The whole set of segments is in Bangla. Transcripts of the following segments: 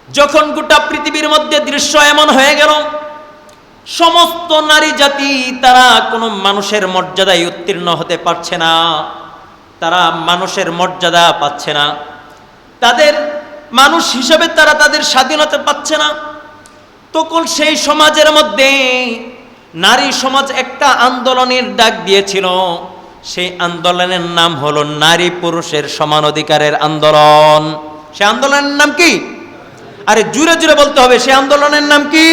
যখন গোটা পৃথিবীর মধ্যে দৃশ্য এমন হয়ে গেল, সমস্ত নারী জাতি তারা কোনো মানুষের মর্যাদায় উত্তীর্ণ হতে পারছে না, তারা মানুষের মর্যাদা পাচ্ছে না, তাদের মানুষ হিসেবে তারা তাদের স্বাধীনতা পাচ্ছে না। তখন সেই সমাজের মধ্যে নারী সমাজ একটা আন্দোলনের ডাক দিয়েছিল। সেই আন্দোলনের নাম হলো নারী পুরুষের সমান অধিকারের আন্দোলন। সেই আন্দোলনের নাম কি? আরে জুড়ে জুড়ে বলতে হবে, সেই আন্দোলনের নাম কি?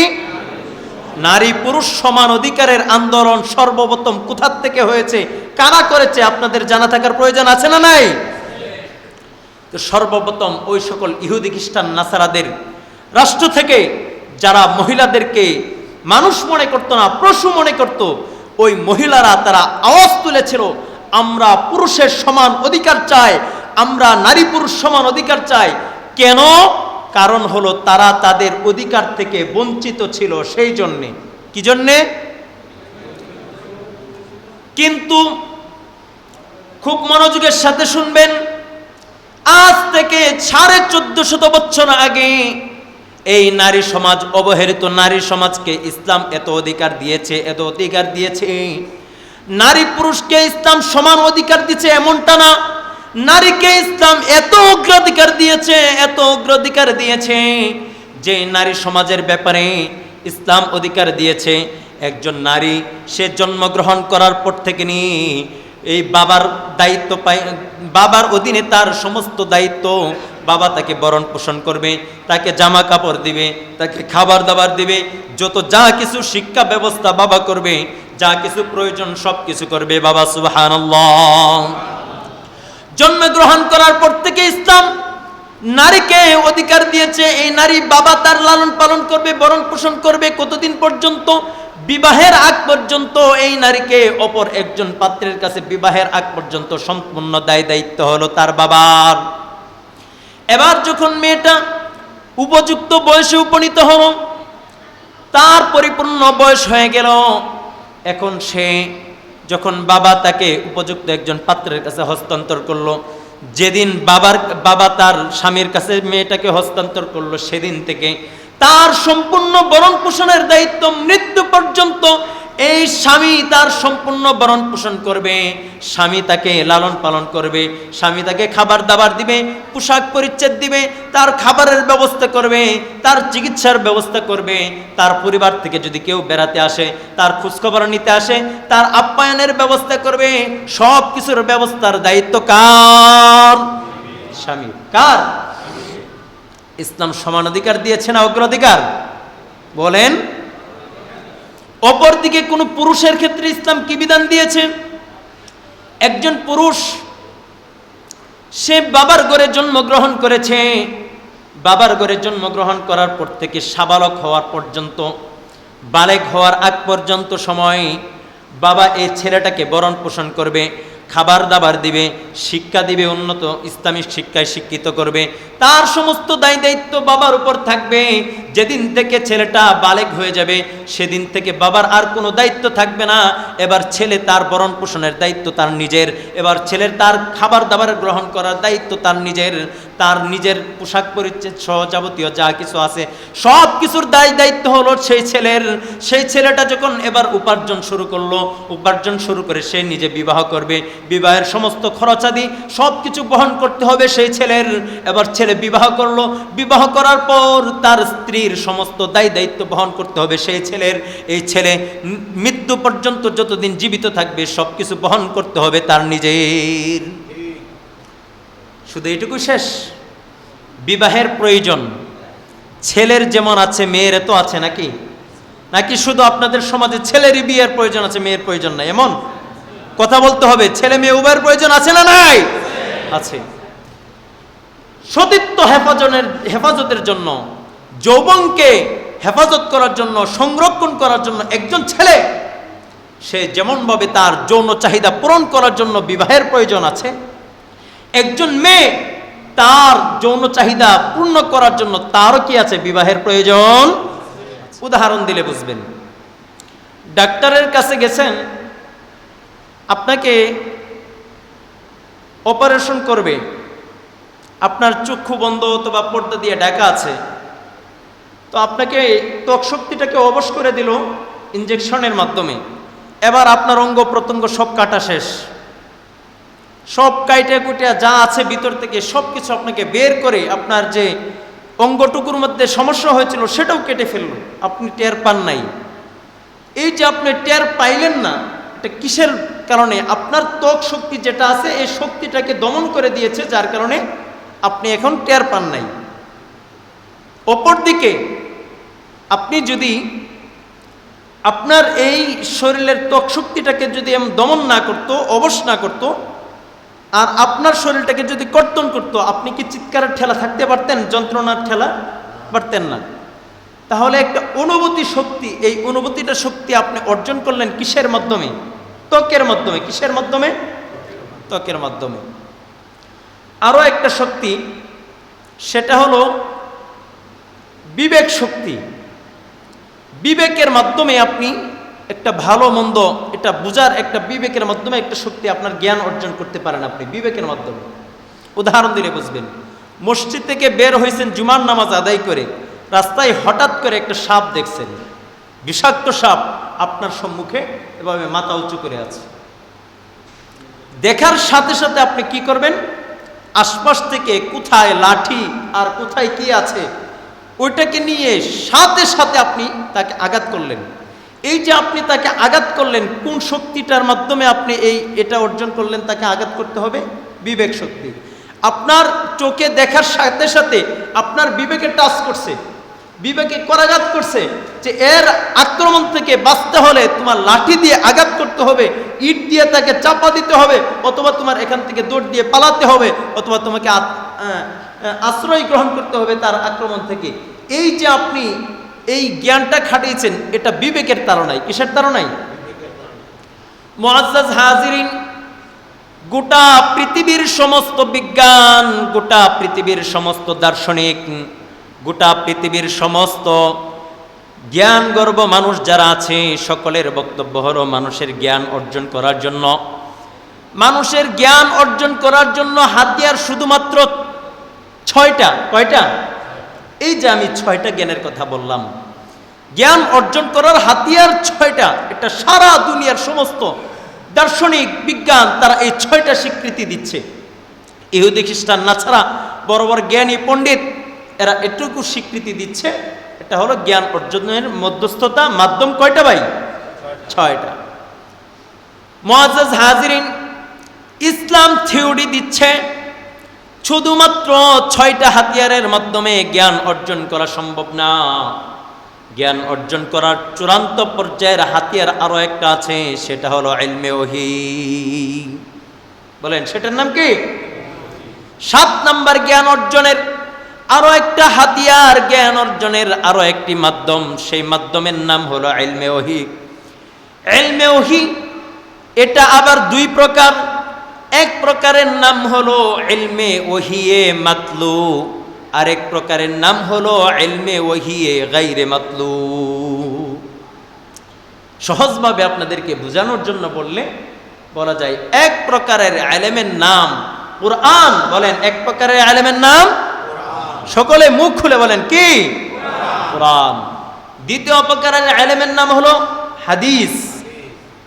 নারী পুরুষ সমান অধিকারের আন্দোলন সর্বপ্রথম কোথা থেকে হয়েছে, কারা করেছে, আপনাদের জানা থাকার প্রয়োজন আছে না নাই? তো সর্বপ্রথম ওই সকল ইহুদি খ্রিস্টান নাসারাদের রাষ্ট্র থেকে যারা মহিলাদেরকে মানুষ মনে করতো না, পশু মনে করত, ওই মহিলারা তারা আওয়াজ তুলেছিল, আমরা পুরুষের সমান অধিকার চাই, আমরা নারী পুরুষ সমান অধিকার চাই। কেন? কারণ হলো তারা তাদের অধিকার থেকে বঞ্চিত ছিল, সেই জন্যে। কি জন্যে? কিন্তু খুব মনোযোগের সাথে শুনবেন, আজ থেকে 1450 বছর আগে এই নারী সমাজ, অবহেলিত নারী সমাজকে ইসলাম এত অধিকার দিয়েছে, এত অধিকার দিয়েছে। নারী পুরুষকে ইসলাম সমান অধিকার দিয়েছে এমনটা না, নারীকে ইসলাম এত অগ্রাধিকার দিয়েছে, এত অগ্রাধিকার দিয়েছে যে নারী সমাজের ব্যাপারে ইসলাম অধিকার দিয়েছে। একজন নারী সে জন্মগ্রহণ করার পর থেকে নিয়ে এই বাবার দায়িত্ব পায়, বাবার অধীনে তার সমস্ত দায়িত্ব। বাবা তাকে বরণ পোষণ করবে, তাকে জামা কাপড় দিবে, তাকে খাবার দাবার দিবে, যত যা কিছু শিক্ষা ব্যবস্থা বাবা করবে, যা কিছু প্রয়োজন সব কিছু করবে বাবা। সুবহানাল্লাহ। জন্মগ্রহণ করার পর থেকে ইসলাম নারীকে অধিকার দিয়েছে, এই নারী বাবা তার লালন পালন করবে, বরণ পোষণ করবে। কতদিন পর্যন্ত? বিবাহের আগ পর্যন্ত এই নারীকে অপর একজন পাত্রের কাছে বিবাহের আগ পর্যন্ত সম্পূর্ণ দায়িত্ব হলো তার বাবার। এবার যখন মেয়েটা উপযুক্ত বয়সে উপনীত হলো, তার পরিপূর্ণ বয়স হয়ে গেল, এখন সে যখন বাবা তাকে উপযুক্ত একজন পাত্রের কাছে হস্তান্তর করলো, যেদিন বাবা তার স্বামীর কাছে মেয়েটাকে হস্তান্তর করলো, সেদিন থেকে তার সম্পূর্ণ ভরণ পোষণের দায়িত্ব মৃত্যু পর্যন্ত এই স্বামী তার সম্পূর্ণ ভরণ পোষণ করবে, স্বামী তাকে লালন পালন করবে, স্বামী তাকে খাবার দাবার দিবে, পোশাক পরিচ্ছদ দিবে, তার খাবারের ব্যবস্থা করবে, তার চিকিৎসার ব্যবস্থা করবে। তার পরিবার থেকে যদি কেউ বেড়াতে আসে, তার খোঁজখবর নিতে আসে, তার আপ্যায়নের ব্যবস্থা করবে। সব কিছুর ব্যবস্থার দায়িত্ব কার? স্বামী। কার? ইসলাম সমান অধিকার দিয়েছে না অগ্রাধিকার? বলেন। অপরদিকে কোন পুরুষের ক্ষেত্রে ইসলাম কি বিধান দিয়েছে? একজন পুরুষ সে বাবার ঘরে জন্মগ্রহণ করেছে, বাবার ঘরে জন্মগ্রহণ করার পর থেকে সাবালক হওয়ার পর্যন্ত, বালেগ হওয়ার আগ পর্যন্ত সময় বাবা এই ছেলেটাকে বরণ পোষণ করবে, খাবার দাবার দিবে, শিক্ষা দিবে, উন্নত ইসলামিক শিক্ষায় শিক্ষিত করবে। তার সমস্ত দায়িত্ব বাবার উপর থাকবে। যেদিন থেকে ছেলেটা বালেগ হয়ে যাবে, সেদিন থেকে বাবার আর কোনো দায়িত্ব থাকবে না। এবার ছেলে তার ভরণ পোষণের দায়িত্ব তার নিজের, এবার ছেলের তার খাবার দাবার গ্রহণ করার দায়িত্ব তার নিজের, তার নিজের পোশাক পরিচ্ছদ সহ যাবতীয় যা কিছু আছে সব কিছুর দায়িত্ব হলো সেই ছেলের। সেই ছেলেটা যখন এবার উপার্জন শুরু করলো, উপার্জন শুরু করে সে নিজে বিবাহ করবে, বিবাহের সমস্ত খরচাদি সব কিছু বহন করতে হবে সেই ছেলের। এবার ছেলে বিবাহ করলো, বিবাহ করার পর তার স্ত্রীর সমস্ত দায়িত্ব বহন করতে হবে সেই ছেলের। এই ছেলে মৃত্যু পর্যন্ত যতদিন জীবিত থাকবে সব কিছু বহন করতে হবে তার নিজের। শুধু এটুকু শেষ? বিবাহের প্রয়োজন ছেলের যেমন আছে মেয়ের তো আছে নাকি? নাকি শুধু আপনাদের সমাজে ছেলেরই বিয়ের প্রয়োজন আছে, মেয়ের প্রয়োজন নাই? এমন কথা বলতে হবে। ছেলে মেয়ে উভয়ের প্রয়োজন আছে না নাই? আছে। সতীত্ব হেফাজতের জন্য, যৌবনকে হেফাজত করার জন্য, সংরক্ষণ করার জন্য একজন ছেলে সে যেমনভাবে তার যৌন চাহিদা পূরণ করার জন্য বিবাহের প্রয়োজন আছে, একজন মেয়ে তার যৌন চাহিদা পূর্ণ করার জন্য তারও কি আছে? বিবাহের প্রয়োজন। উদাহরণ দিলে বুঝবেন। ডাক্তারের কাছে গেছেন, আপনাকে অপারেশন করবে, আপনার চক্ষু বন্ধ অথবা পর্দা দিয়ে ঢাকা আছে, তো আপনাকে ত্বক শক্তিটাকে অবশ করে দিল ইনজেকশনের মাধ্যমে। এবার আপনার অঙ্গ প্রত্যঙ্গ সব কাটা শেষ, সব কাইটে কুটিয়া যা আছে ভিতর থেকে সব কিছু আপনাকে বের করে আপনার যে অঙ্গটুকুর মধ্যে সমস্যা হয়েছিল সেটাও কেটে ফেলল, আপনি টের পান নাই। এই যে আপনি টের পাইলেন না, এটা কিসের কারণে? আপনার ত্বক শক্তি যেটা আছে এই শক্তিটাকে দমন করে দিয়েছে, যার কারণে আপনি এখন টের পান নাই। অপরদিকে আপনি যদি আপনার এই শরীরের ত্বক শক্তিটাকে যদি দমন না করতো, অবশ না করতো, আর আপনার শরীরটাকে যদি কর্তন করতো, আপনি কি চিৎকারের ঠেলা থাকতে পারতেন? যন্ত্রণার ঠেলা পারতেন না। তাহলে একটা অনুভূতি শক্তি, এই অনুভূতিটা শক্তি আপনি অর্জন করলেন কিসের মাধ্যমে? ত্বকের মাধ্যমে। কিসের মাধ্যমে? ত্বকের মাধ্যমে। আরো একটা শক্তি, সেটা হলো বিবেক শক্তি। বিবেকের মাধ্যমে আপনি একটা ভালো মন্দ এটা বুঝার একটা বিবেকের মাধ্যমে একটা শক্তি আপনার জ্ঞান অর্জন করতে পারেন আপনি বিবেকের মাধ্যমে। উদাহরণ দিলে বুঝবেন। মসজিদ থেকে বের হয়েছেন জুমার নামাজ আদায় করে, রাস্তায় হঠাৎ করে একটা সাপ দেখছেন, বিষাক্ত সাপ আপনার সম্মুখে এভাবে মাথা উঁচু করে আছে। দেখার সাথে সাথে আপনি কি করবেন? আশপাশ থেকে কোথায় লাঠি আর কোথায় কি আছে ওইটাকে নিয়ে সাথে সাথে আপনি তাকে আঘাত করলেন। এই যে আপনি তাকে আঘাত করলেন, কোন শক্তিটার মাধ্যমে আপনি এটা অর্জন করলেন? তাকে আঘাত করতে হবে বিবেক শক্তি। আপনার চোখে দেখার সাথে সাথে আপনার বিবেকে টাচ করছে, বিবেকে করাঘাত করছে যে এর আক্রমণ থেকে বাঁচতে হলে তোমার লাঠি দিয়ে আঘাত করতে হবে, ইট দিয়ে তাকে চাপা দিতে হবে, অথবা তোমার এখান থেকে দৌড় দিয়ে পালাতে হবে, অথবা তোমাকে আশ্রয় গ্রহণ করতে হবে তার আক্রমণ থেকে। এই যে আপনি এই জ্ঞানটা খাটিয়েছেন, এটা বিবেকের তাড়নায়। কিসের তাড়নায়? মুআজ্জাজ হাজিরিন, গোটা পৃথিবীর সমস্ত বিজ্ঞান, গোটা পৃথিবীর সমস্ত দার্শনিক, গোটা পৃথিবীর সমস্ত জ্ঞান গর্ব মানুষ যারা আছে, সকলের বক্তব্য হলো মানুষের জ্ঞান অর্জন করার জন্য, মানুষের জ্ঞান অর্জন করার জন্য হাতিয়ার শুধুমাত্র 6টা। কয়টা? এই যে আমি 6টা জ্ঞানের কথা বললাম, জ্ঞান অর্জন করার হাতিয়ার 6টা। এটা সারা দুনিয়ার সমস্ত দার্শনিক বিজ্ঞান তারা এই 6টা স্বীকৃতি দিচ্ছে। ইহুদি খ্রিস্টান না ছাড়া বড় বড় জ্ঞানী পণ্ডিত এরা এটুকু স্বীকৃতি দিচ্ছে, এটা হলো জ্ঞান অর্জনের মধ্যস্থতা মাধ্যম। কয়টা ভাই? 6টা। মুআজ্জাজ হাজিরিন, ইসলাম থিওরি দিচ্ছে শুধুমাত্র 6টা হাতিয়ারের মাধ্যমে জ্ঞান অর্জন করা সম্ভব না। জ্ঞান অর্জন করার চূড়ান্ত পর্যায়ের হাতিয়ার আরো একটা আছে, সেটা হলো ইলমে ওহী। বলেন সেটার নাম কি? 7 নাম্বার জ্ঞান অর্জনের আরো একটা হাতিয়ার, জ্ঞান অর্জনের আরো একটি মাধ্যম, সেই মাধ্যমের নাম হলো ইলমে ওহী। ইলমে ওহী এটা আবার 2 প্রকার। এক প্রকারের নাম হলো ইলমে ওহিয়ে মাতলু, আরেক প্রকারের নাম হলো ইলমে ওহিয়ে গায়রে মাতলু। সহজভাবে আপনাদেরকে বোঝানোর জন্য বলা যায়, এক প্রকারের ইলমের নাম কুরআন। বলেন এক প্রকারের ইলমের নাম কুরআন। সকলে মুখ খুলে বলেন কি? কুরআন। দ্বিতীয় প্রকারের ইলমের নাম হলো হাদিস।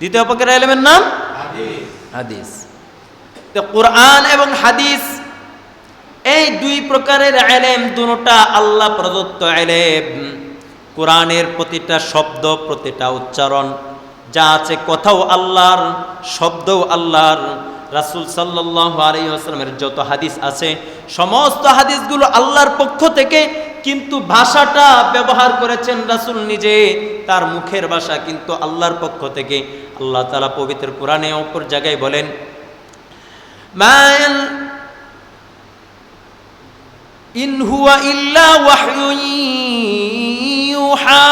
দ্বিতীয় প্রকারের ইলমের নাম হাদিস। তো কুরআন এবং হাদিস এই 2 প্রকারের ইলম, দুটোটা আল্লাহ প্রদত্ত ইলম। কোরআনের প্রতিটা শব্দ, প্রতিটা উচ্চারণ যা আছে, কথাও আল্লাহর, শব্দও আল্লাহর। রাসূল সাল্লাল্লাহু আলাইহি ওয়াসাল্লামের যত হাদিস আছে সমস্ত হাদিসগুলো আল্লাহর পক্ষ থেকে, কিন্তু ভাষাটা ব্যবহার করেছেন রাসূল নিজে, তার মুখের ভাষা কিন্তু আল্লাহর পক্ষ থেকে। আল্লাহ তাআলা পবিত্র কোরআনে অপর জায়গায় বলেন, ইন হুয়া ইল্লা ওয়াহয়ুন ইউহা।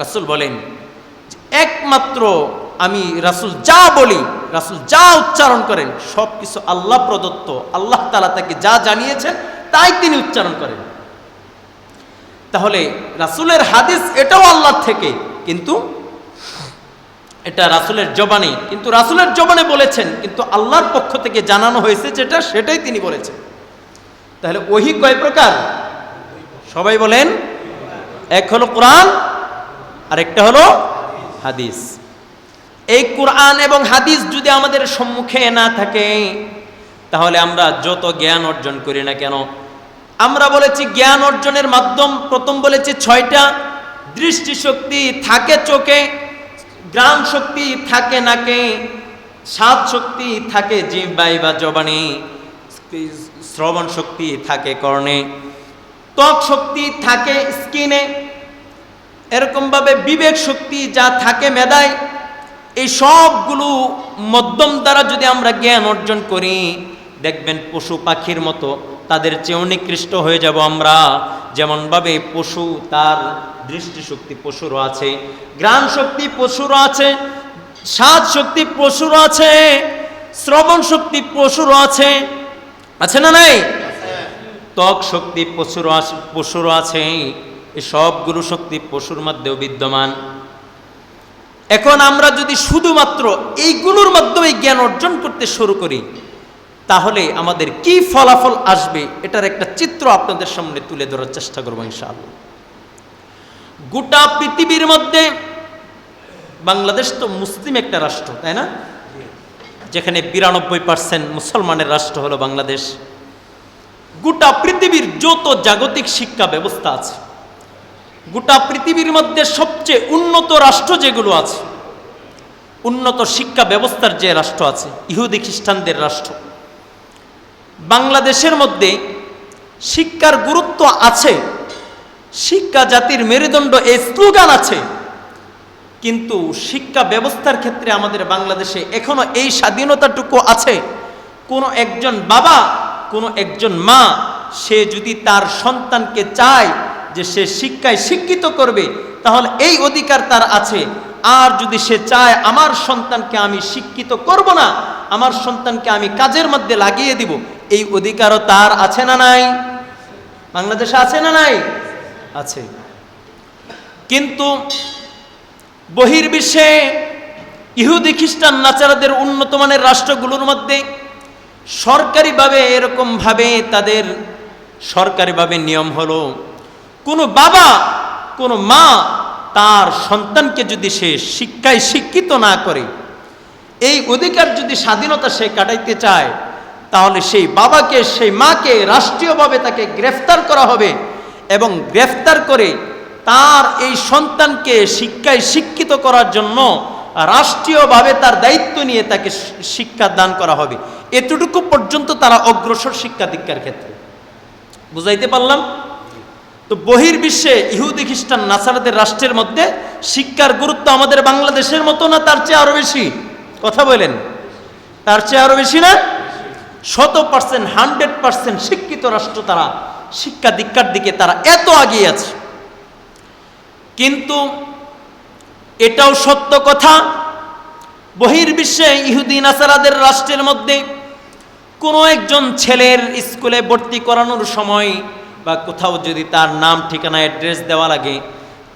রাসূল বলেন একমাত্র আমি রাসূল যা বলি, রাসূল যা উচ্চারণ করেন সবকিছু আল্লাহ প্রদত্ত। আল্লাহ তাআলা তাকে যা জানিয়েছেন তাই তিনি উচ্চারণ করেন। তাহলে রাসূলের হাদিস এটাও আল্লাহ থেকে, কিন্তু এটা রাসূলের জবানে, কিন্তু রাসূলের জবানে বলেছেন, কিন্তু আল্লাহর পক্ষ থেকে জানানো হয়েছে যেটা সেটাই তিনি বলেছেন। তাহলে ওহী কয় প্রকার? সবাই বলেন, এক হলো কোরআন আর একটা হলো হাদিস। এই কোরআন এবং হাদিস যদি আমাদের সম্মুখে না থাকে, তাহলে আমরা যত জ্ঞান অর্জন করি না কেন, আমরা বলেছি জ্ঞান অর্জনের মাধ্যম প্রথম বলেছি 6টা। দৃষ্টিশক্তি থাকে চোখে, ঘ্রাণ শক্তি থাকে নাকে, স্বাদ শক্তি থাকে জিহ্বায় বা জবানে, শ্রবণ শক্তি থাকে কর্ণে, ত্বক শক্তি থাকে স্কিনে, এরকম ভাবে বিবেক শক্তি যা থাকে মেধায়। এই সবগুলো মধ্যম দ্বারা যদি আমরা জ্ঞান অর্জন করি, দেখবেন পশু পাখির মতো তাদের চেয়েও নিকৃষ্ট হয়ে যাব আমরা। যেমনভাবে পশু, তার দৃষ্টিশক্তি পশুরও আছে, ঘ্রাণ শক্তি পশুরও আছে, স্বাদ শক্তি পশুরও আছে, শ্রবণ শক্তি পশুরও আছে, আছে না নাই? ত্বক শক্তি পশুরও আছে। এই সবগুলো শক্তি পশুর মধ্যেও বিদ্যমান। এখন আমরা যদি শুধুমাত্র এইগুলোর মাধ্যমে জ্ঞান অর্জন করতে শুরু করি, তাহলে আমাদের কি ফলাফল আসবে এটার একটা চিত্র আপনাদের সামনে তুলে ধরার চেষ্টা করবো ইনশাআল্লাহ। গোটা পৃথিবীর মধ্যে বাংলাদেশ তো মুসলিম একটা রাষ্ট্র, তাই না? যেখানে 92% মুসলমানের রাষ্ট্র হলো বাংলাদেশ। গোটা পৃথিবীর যত জাগতিক শিক্ষা ব্যবস্থা আছে, গোটা পৃথিবীর মধ্যে সবচেয়ে উন্নত রাষ্ট্র যেগুলো আছে, উন্নত শিক্ষা ব্যবস্থার যে রাষ্ট্র আছে, ইহুদি খ্রিস্টানদের রাষ্ট্র। বাংলাদেশের মধ্যে শিক্ষার গুরুত্ব আছে, শিক্ষা জাতির মেরুদণ্ড, এই স্লোগান আছে, কিন্তু শিক্ষা ব্যবস্থার ক্ষেত্রে আমাদের বাংলাদেশে এখনো এই স্বাধীনতাটুকু আছে। কোনো একজন বাবা, কোনো একজন মা, সে যদি তার সন্তানকে চায় যে সে শিক্ষায় শিক্ষিত করবে, তাহলে এই অধিকার তার আছে। আর যদি সে চায় আমার সন্তানকে আমি শিক্ষিত করব না, আমার সন্তানকে আমি কাজের মধ্যে লাগিয়ে দিব, এই অধিকারও তার আছে না নাই? বাংলাদেশে আছে না নাই? আছে। কিন্তু বহির্বিশ্বে ইহুদি খ্রিস্টান নাচারাদের উন্নত মানের রাষ্ট্রগুলোর মধ্যে সরকারিভাবে এরকমভাবে তাদের সরকারিভাবে নিয়ম হলো, কোনো বাবা, কোনো মা তার সন্তানকে যদি সে শিক্ষায় শিক্ষিত না করে, এই অধিকার যদি স্বাধীনতা সে কাটাইতে চায়, তাহলে সেই বাবাকে, সেই মাকে রাষ্ট্রীয়ভাবে তাকে গ্রেফতার করা হবে এবং গ্রেফতার করে তার এই সন্তানকে শিক্ষায় শিক্ষিত করার জন্য রাষ্ট্রীয়ভাবে তার দায়িত্ব নিয়ে তাকে শিক্ষা দান করা হবে। এতটুকু পর্যন্ত তারা অগ্রসর শিক্ষা দীক্ষার ক্ষেত্রে। বুঝাইতে পারলাম? তো বহির্বিশ্বে ইহুদি খ্রিস্টান নাসারাদের রাষ্ট্রের মধ্যে শিক্ষার গুরুত্ব আমাদের বাংলাদেশের মতো না, তার চেয়ে আরো বেশি? কথা বলেন, তার চেয়ে আরো বেশি না? 100%, 100% শিক্ষিত রাষ্ট্র তারা, শিক্ষা দীক্ষার দিকে তারা এত এগিয়ে আছে। কিন্তু এটাও সত্য কথা, বহির্বিশ্বে ইহুদি নাসারাদের রাষ্ট্রের মধ্যে কোনো একজন ছেলের স্কুলে ভর্তি করানোর সময় বা কোথাও যদি তার নাম ঠিকানা অ্যাড্রেস দেওয়া লাগে,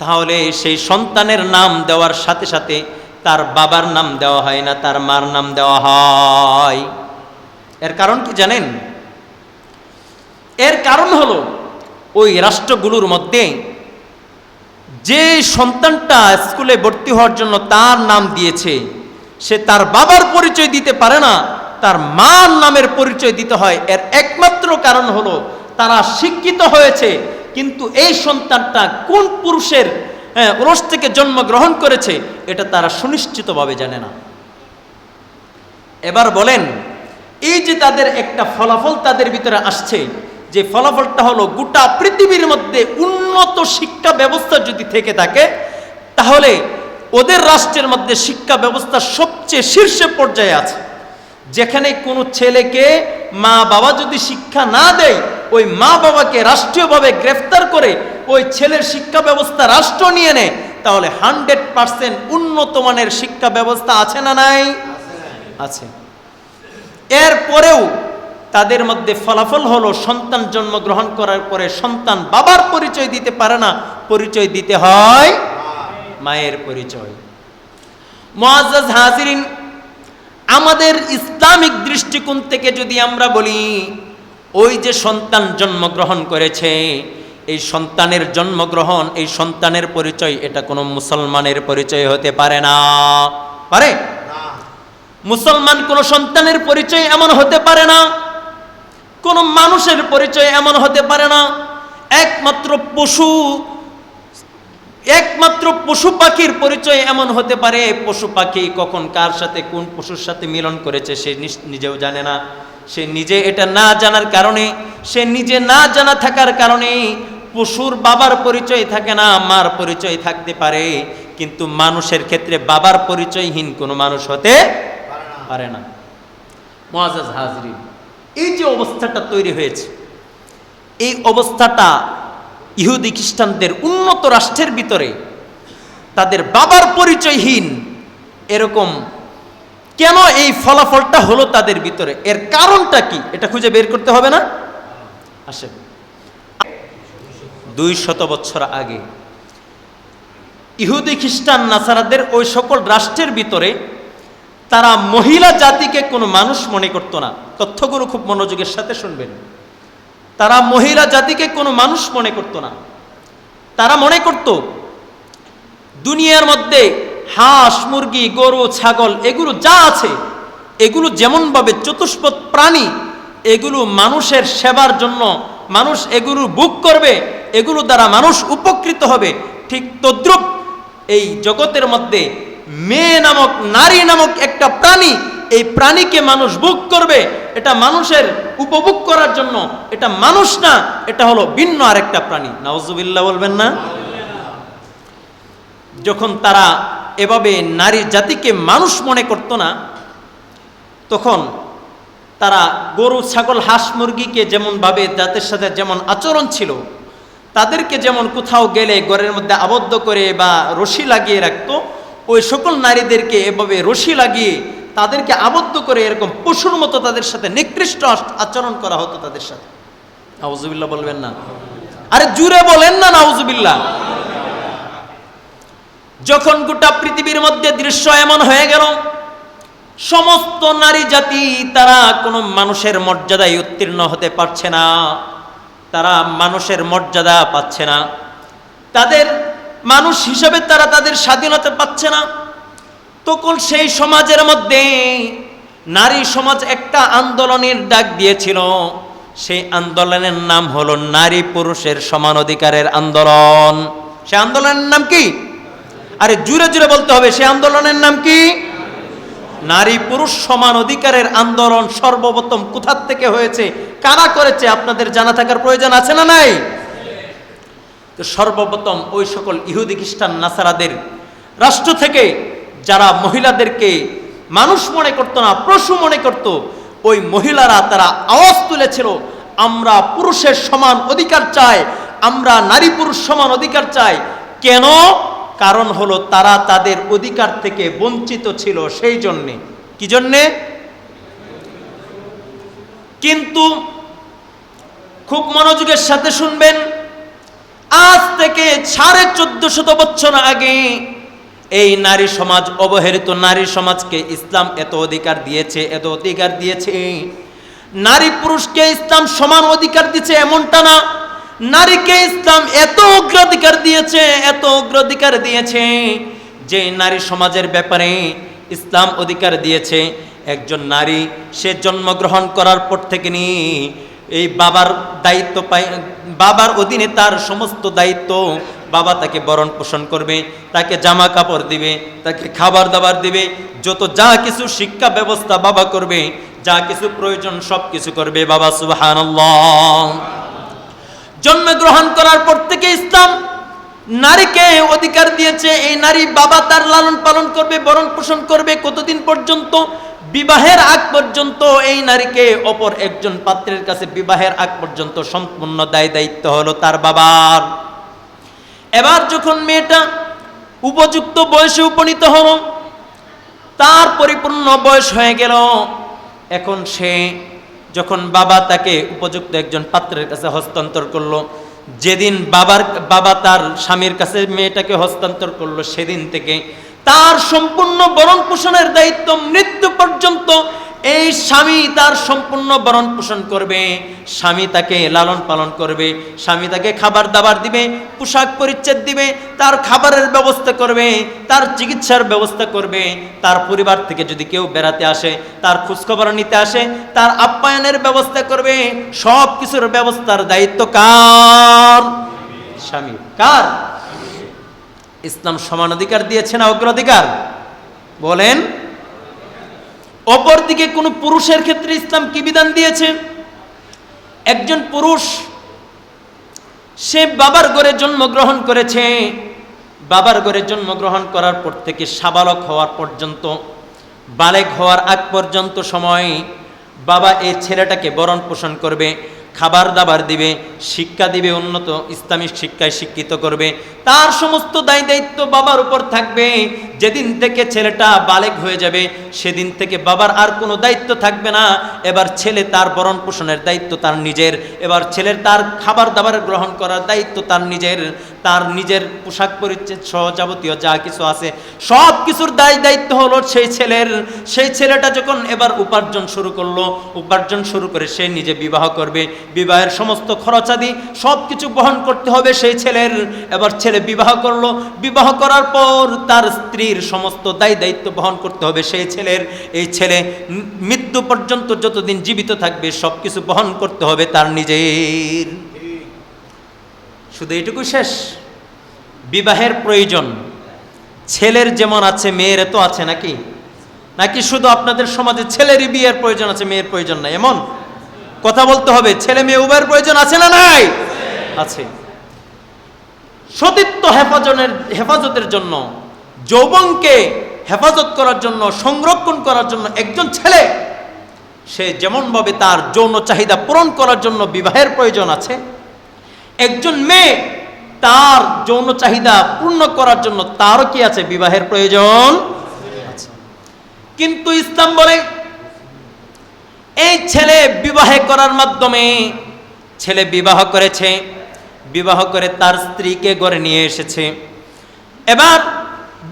তাহলে সেই সন্তানের নাম দেওয়ার সাথে সাথে তার বাবার নাম দেওয়া হয় না, তার মার নাম দেওয়া হয়। এর কারণ কি জানেন? এর কারণ হলো ওই রাষ্ট্রগুলোর মধ্যে যে সন্তানটা স্কুলে ভর্তি হওয়ার জন্য তার নাম দিয়েছে, সে তার বাবার পরিচয় দিতে পারে না, তার মার নামের পরিচয় দিতে হয়। এর একমাত্র কারণ হলো তারা শিক্ষিত হয়েছে, কিন্তু এই সন্তানটা কোন পুরুষের ওরস থেকে জন্মগ্রহণ করেছে এটা তারা সুনিশ্চিতভাবে জানে না। এবার বলেন, এই যে তাদের একটা ফলাফল তাদের ভিতরে আসছে, যে ফলাফলটা হলো গোটা পৃথিবীর মধ্যে উন্নত শিক্ষা ব্যবস্থা যদি থেকে থাকে, তাহলে ওদের রাষ্ট্রের মধ্যে শিক্ষা ব্যবস্থা সবচেয়ে শীর্ষে পর্যায়ে আছে। যেখানে কোনো ছেলেকে মা বাবা যদি শিক্ষা না দেয়, ওই মা বাবাকে রাষ্ট্রীয়ভাবে গ্রেফতার করে ওই ছেলের শিক্ষা ব্যবস্থা রাষ্ট্র নিয়ে নেয়, তাহলে 100% উন্নত মানের শিক্ষা ব্যবস্থা আছে না নাই? আছে। এরপরেও তাদের মধ্যে ফলাফল হলো সন্তান জন্মগ্রহণ করার পরে সন্তান বাবার পরিচয় দিতে পারে না, পরিচয় দিতে হয় মায়ের পরিচয়। মুআজ্জাজ হাজিরিন, আমাদের ইসলামিক দৃষ্টিকোণ থেকে যদি আমরা বলি, ওই যে সন্তান জন্মগ্রহণ করেছে, এই সন্তানের জন্মগ্রহণ, এই সন্তানের পরিচয়, এটা কোনো মুসলমানের পরিচয় হতে পারে না। পারে? মুসলমান কোন সন্তানের পরিচয় এমন হতে পারে না, কোন মানুষের পরিচয় এমন হতে পারে না। একমাত্র পশু পাখির পরিচয় এমন হতে পারে। পশু পাখি কখন কার সাথে, কোন পশুর সাথে মিলন করেছে সে নিজেও জানে না। সে নিজে এটা না জানার কারণে, সে নিজে না জানা থাকার কারণে পশুর বাবার পরিচয় থাকে না, মার পরিচয় থাকতে পারে। কিন্তু মানুষের ক্ষেত্রে বাবার পরিচয়হীন কোনো মানুষ হতে পারে না। মুআজ্জাজ হাজরিন, এই যে অবস্থাটা তৈরি হয়েছে, এই অবস্থাটা ইহুদি খ্রিস্টানদের উন্নত রাষ্ট্রের ভিতরে তাদের বাবার পরিচয়হীন এরকম কেন এই ফলাফলটা হলো তাদের ভিতরে, এর কারণটা কি, এটা খুঁজে বের করতে হবে না? আসেন, 200 বছর আগে ইহুদি খ্রিস্টান নাসারাদের ওই সকল রাষ্ট্রের ভিতরে তারা মহিলা জাতিকে কোনো মানুষ মনে করত না। তথ্যগুলো খুব মনোযোগের সাথে শুনবেন। তারা মহিলা জাতিকে কোনো মানুষ মনে করত না। তারা মনে করত দুনিয়ার মধ্যে হাঁস, মুরগি, গরু, ছাগল এগুলো যা আছে, এগুলো যেমনভাবে চতুষ্পদ প্রাণী, এগুলো মানুষের সেবার জন্য মানুষ এগুলো ভোগ করবে, এগুলো দ্বারা মানুষ উপকৃত হবে, ঠিক তদ্রূপ এই জগতের মধ্যে মেয়ে নামক, নারী নামক একটা প্রাণী, এই প্রাণীকে মানুষ ভোগ করবে, এটা মানুষের উপভোগ করার জন্য, এটা মানুষ না, এটা হলো ভিন্ন আরেকটা প্রাণী। নাউজুবিল্লাহ বলবেন না? যখন তারা এভাবে নারী জাতিকে মানুষ মনে করত না, তখন তারা গরু, ছাগল, হাঁস, মুরগিকে যেমনভাবে যাদের সাথে যেমন আচরণ ছিল, তাদেরকে যেমন কোথাও গেলে ঘরের মধ্যে আবদ্ধ করে বা রশি লাগিয়ে রাখতো, ওই সকল নারীদেরকে এভাবে রশি লাগিয়ে তাদেরকে আবদ্ধ করে এরকম পশুর মতো তাদের সাথে নিকৃষ্ট আচরণ করা হতো তাদের সাথে। নাউজুবিল্লাহ বলবেন না? আরে জুড়ে বলেন না নাউজুবিল্লাহ। যখন গোটা পৃথিবীর মধ্যে দৃশ্য এমন হয়ে গেল, সমস্ত নারী জাতি তারা কোনো মানুষের মর্যাদায় উত্তীর্ণ হতে পারছে না, তারা মানুষের মর্যাদা পাচ্ছে না, তাদের মানুষ হিসেবে তারা তাদের স্বাধীনতা পাচ্ছে না। তখন সেই সমাজের মধ্যে নারী সমাজ একটা আন্দোলনের ডাক দিয়েছিল। সেই আন্দোলনের নাম হলো নারী পুরুষের সমান অধিকারের আন্দোলন। সে আন্দোলনের নাম কি? আরে জুড়ে জুড়ে বলতে হবে, সে আন্দোলনের নাম কি? নারী পুরুষ সমান অধিকারের আন্দোলন সর্বপ্রথম কোথা থেকে হয়েছে, কারা করেছে, আপনাদের জানা থাকার প্রয়োজন আছে না নাই? তো সর্বপ্রথম ওই সকল ইহুদি খ্রিস্টান নাসারাদের রাষ্ট্র থেকে যারা মহিলাদেরকে মানুষ মনে করত না, পশু মনে করত, ওই মহিলারা তারা আওয়াজ তুলেছিল, আমরা পুরুষের সমান অধিকার চাই, আমরা নারী পুরুষ সমান অধিকার চাই। কেন? কারণ হলো তারা তাদের অধিকার থেকে বঞ্চিত ছিল, সেই জন্যে। কি জন্যে? কিন্তু খুব মনোযোগের সাথে শুনবেন, আজ থেকে 1450 বছর আগে এই নারী সমাজ, অবহেলিত নারী সমাজকে ইসলাম এত অধিকার দিয়েছে, এত অধিকার দিয়েছে। নারী পুরুষকে ইসলাম সমান অধিকার দিয়েছে এমনটা না, নারীকে ইসলাম এত অগ্রাধিকার দিয়েছে, এত অগ্রাধিকার দিয়েছে যে নারী সমাজের ব্যাপারে ইসলাম অধিকার দিয়েছে। একজন নারী সে জন্মগ্রহণ করার পর থেকে নিয়ে এই বাবার দায়িত্ব পায়, বাবার অধীনে তার সমস্ত দায়িত্ব। বাবা তাকে বরণ পোষণ করবে, তাকে জামা কাপড় দিবে, তাকে খাবার দাবার দিবে, যত যা কিছু শিক্ষা ব্যবস্থা বাবা করবে, যা কিছু প্রয়োজন সব কিছু করবে বাবা। সুবহানাল্লাহ। জন্মগ্রহণ করার পর থেকে ইসলাম নারীকে অধিকার দিয়েছে, এই নারী বাবা তার লালন পালন করবে, বরণ পোষণ করবে। কতদিন পর্যন্ত? বিবাহের আগ পর্যন্ত এই নারীকে অপর একজন পাত্রের কাছে বিবাহের আগ পর্যন্ত সম্পূর্ণ দায়িত্ব হলো তার বাবার। এবার যখন মেয়েটা উপযুক্ত বয়সে উপনীত হলো, তার পরিপূর্ণ বয়স হয়ে গেল, এখন সে যখন বাবা তাকে উপযুক্ত একজন পাত্রের কাছে হস্তান্তর করলো, যেদিন বাবা তার স্বামীর কাছে মেয়েটাকে হস্তান্তর করলো, সেদিন থেকে তার সম্পূর্ণ বরণ পোষণের দায়িত্ব মৃত্যু পর্যন্ত এই স্বামী তার সম্পূর্ণ ভরণ পোষণ করবে, স্বামী তাকে লালন পালন করবে, স্বামী তাকে খাবার দাবার দিবে, পোশাক পরিচ্ছদ দিবে, তার খাবারের ব্যবস্থা করবে, তার চিকিৎসার ব্যবস্থা করবে। তার পরিবার থেকে যদি কেউ বেড়াতে আসে, তার খোঁজখবর নিতে আসে, তার আপ্যায়নের ব্যবস্থা করবে। সব কিছুর ব্যবস্থার দায়িত্ব কার? স্বামী। কার? ইসলাম সমান অধিকার দিয়েছে না অগ্রাধিকার? বলেন। অপরদিকে কোন পুরুষের ক্ষেত্রে ইসলাম কি বিধান দিয়েছে? একজন পুরুষ সে বাবার ঘরে জন্মগ্রহণ করেছে, বাবার ঘরে জন্মগ্রহণ করার পর থেকে সাবালক হওয়ার পর্যন্ত, বালেগ হওয়ার আগ পর্যন্ত সময় বাবা এই ছেলেটাকে ভরণ পোষণ করবে, খাবার দাবার দিবে, শিক্ষা দিবে, উন্নত ইসলামী শিক্ষায় শিক্ষিত করবে। তার সমস্ত দায় দায়িত্ব বাবার উপর থাকবে। যেদিন থেকে ছেলেটা বালেগ হয়ে যাবে সেদিন থেকে বাবার আর কোনো দায়িত্ব থাকবে না। এবার ছেলে তার ভরণ পোষণের দায়িত্ব তার নিজের, এবার ছেলের তার খাবার দাবার গ্রহণ করার দায়িত্ব তার নিজের, তার নিজের পোশাক পরিচ্ছদ সহ যাবতীয় যা কিছু আছে সব কিছুর দায়িত্ব হলো সেই ছেলের। সেই ছেলেটা যখন এবার উপার্জন শুরু করলো, উপার্জন শুরু করে সে নিজে বিবাহ করবে, বিবাহের সমস্ত খরচাদি সব কিছু বহন করতে হবে সেই ছেলের। এবার ছেলে বিবাহ করলো, বিবাহ করার পর তার স্ত্রীর সমস্ত দায়িত্ব বহন করতে হবে সেই ছেলের। এই ছেলে মৃত্যু পর্যন্ত যতদিন জীবিত থাকবে সব কিছু বহন করতে হবে তার নিজের। শুধু এটুকু শেষ? বিবাহের প্রয়োজন ছেলের যেমন আছে মেয়ের তো আছে নাকি? নাকি শুধু আপনাদের সমাজে ছেলেরই বিয়ের প্রয়োজন আছে, মেয়ের প্রয়োজন নাই? এমন কথা বলতে হবে। ছেলে মেয়ে উভয়ের প্রয়োজন আছে না নাই? আছে। সতীত্ব হেফাজতের জন্য, যৌবনকে হেফাজত করার জন্য, সংরক্ষণ করার জন্য একজন ছেলে সে যেমনভাবে তার যৌন চাহিদা পূরণ করার জন্য বিবাহের প্রয়োজন আছে, একজন মেয়ে তার যৌন চাহিদা পূর্ণ করার জন্য তারও কি আছে? বিবাহের প্রয়োজন আছে। কিন্তু ইসলাম বলে এই ছেলে বিবাহে করার মাধ্যমে, ছেলে বিবাহ করেছে, বিবাহ করে তার স্ত্রীকে ঘরে নিয়ে এসেছে, এবার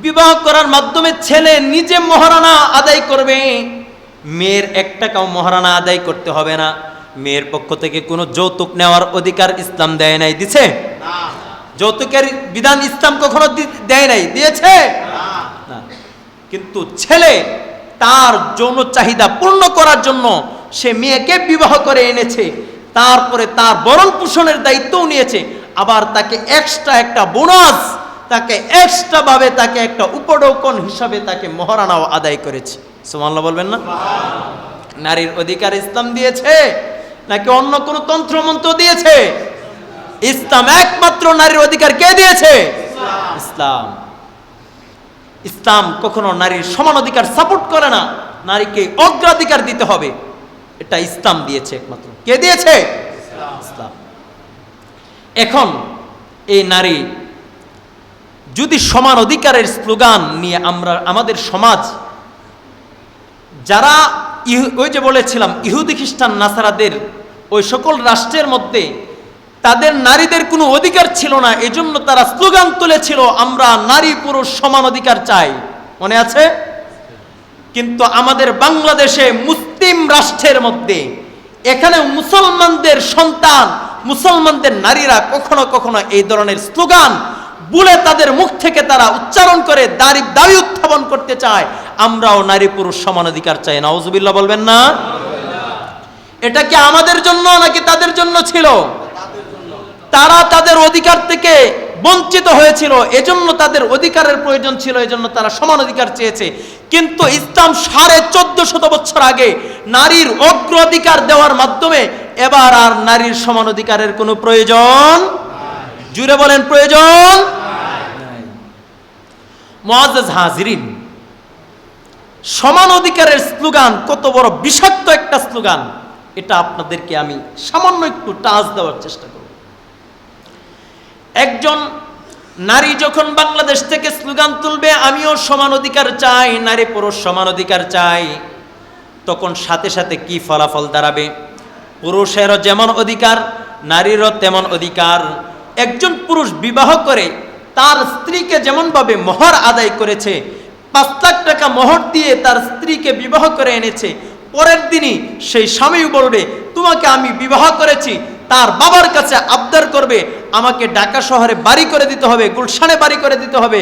বিবাহ করার মাধ্যমে ছেলে নিজে মহারানা আদায় করবে, মেয়ের 1 টাকাও মহারানা আদায় করতে হবে না। মেয়ের পক্ষ থেকে কোনো যৌতুক নেওয়ার অধিকার ইসলাম দেয় নাই। দিছে? যৌতুকের বিধান ইসলাম কখনো দেয় নাই। দিয়েছে? না। কিন্তু ছেলে তার যৌন চাহিদা পূর্ণ করার জন্য সে মেয়েকে বিবাহ করে এনেছে, তারপরে তার ভরণ পোষণের দায়িত্বও নিয়েছে, আবার তাকে এক্সট্রা একটা বোনাস, তাকে এক্সট্রা ভাবে তাকে একটা উপঢৌকন হিসাবে তাকে মহারানাও আদায় করেছে। সুবহানাল্লাহ বলবেন না? নারীর অধিকার ইসলাম দিয়েছে নাকি অন্য কোন তন্ত্রমন্ত্র দিয়েছে? ইসলাম একমাত্র নারীর অধিকার কে দিয়েছে? ইসলাম। ইসলাম কখনো নারীর সমান অধিকার সাপোর্ট করে না, নারীকে অগ্রাধিকার দিতে হবে, এটা ইসলাম দিয়েছে একমাত্র। কে দিয়েছে? ইসলাম। এখন এই নারী যদি সমান অধিকারের স্লোগান নিয়ে আমরা আমাদের সমাজ, যারা ওই যে বলেছিলাম ইহুদি খ্রিস্টান নাসারাদের ওই সকল রাষ্ট্রের মধ্যে তাদের নারীদের কোনো অধিকার ছিল না, এজন্য তারা স্লোগান তুলেছিল আমরা নারী পুরুষ সমান অধিকার চাই, মনে আছে? কিন্তু আমাদের বাংলাদেশে মুসলিম রাষ্ট্রের মধ্যে, এখানে মুসলমানদের সন্তান, মুসলমানদের নারীরা কখনো কখনো এই ধরনের স্লোগান বলে তাদের মুখ থেকে তারা উচ্চারণ করে দাবি উত্থাপন করতে চায় আমরাও নারী পুরুষ সমান অধিকার চাই। নাউজুবিল্লাহ বলবেন না? এটা কি আমাদের জন্য নাকি তাদের জন্য ছিল? তারা তাদের অধিকার থেকে বঞ্চিত হয়েছিল, এজন্য তাদের অধিকারের প্রয়োজন ছিল, এজন্য তারা সমান অধিকার চেয়েছে। কিন্তু ইসলাম 1450 বছর আগে নারীর অগ্রাধিকার দেওয়ার মাধ্যমে এবার আর নারীর সমান অধিকারের কোনো প্রয়োজন, জুড়ে বলেন প্রয়োজন নাই। মুআজ্জাজ হাজিরিন, সমান অধিকারের স্লোগান কত বড় বিষাক্ত একটা স্লোগান, এটা আপনাদেরকে আমি সামান্য একটু টাচ দেওয়ার চেষ্টা করব। একজন নারী যখন বাংলাদেশ থেকে স্লোগান তুলবে আমিও সমান অধিকার চাই, নারী পুরুষ সমান অধিকার চাই, তখন সাথে সাথে কি ফলাফল দাঁড়াবে? পুরুষেরও যেমন অধিকার, নারীরও তেমন অধিকার। একজন পুরুষ বিবাহ করে তার স্ত্রীকে যেমনভাবে মোহর আদায় করেছে, 5 লাখ টাকা মোহর দিয়ে তার স্ত্রীকে বিবাহ করে এনেছে, পরের দিনই সেই স্বামী বলবে তোমাকে আমি বিবাহ করেছি, তার বাবার কাছে আবদার করবে আমাকে ঢাকা শহরে বাড়ি করে দিতে হবে, গুলশানে বাড়ি করে দিতে হবে,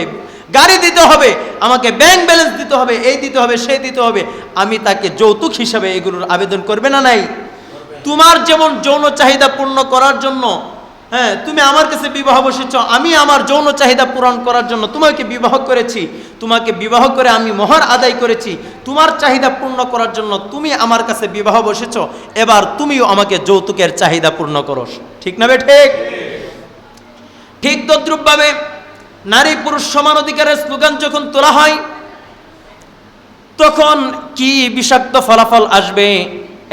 গাড়ি দিতে হবে, আমাকে ব্যাংক ব্যালেন্স দিতে হবে, এই দিতে হবে, সেই দিতে হবে। আমি তাকে যৌতুক হিসাবে এগুলোর আবেদন করবে না নাই? তোমার যেমন যৌন চাহিদা পূর্ণ করার জন্য, হ্যাঁ, তুমি আমার কাছে বিবাহ বসেছ, আমি আমার যৌন চাহিদা পূরণ করার জন্য তোমাকে বিবাহ করেছি, তোমাকে বিবাহ করে আমি মোহর আদায় করেছি, তোমার চাহিদা পূর্ণ করার জন্য তুমি আমার কাছে বিবাহ বসেছ, এবার তুমিও আমাকে যৌতুকের চাহিদা পূর্ণ করো। ঠিক না বে ঠিক? ঠিক তদ্রূপভাবে নারী পুরুষ সমান অধিকারের স্লোগান যখন তোলা হয় তখন কি বিষাক্ত ফলাফল আসবে।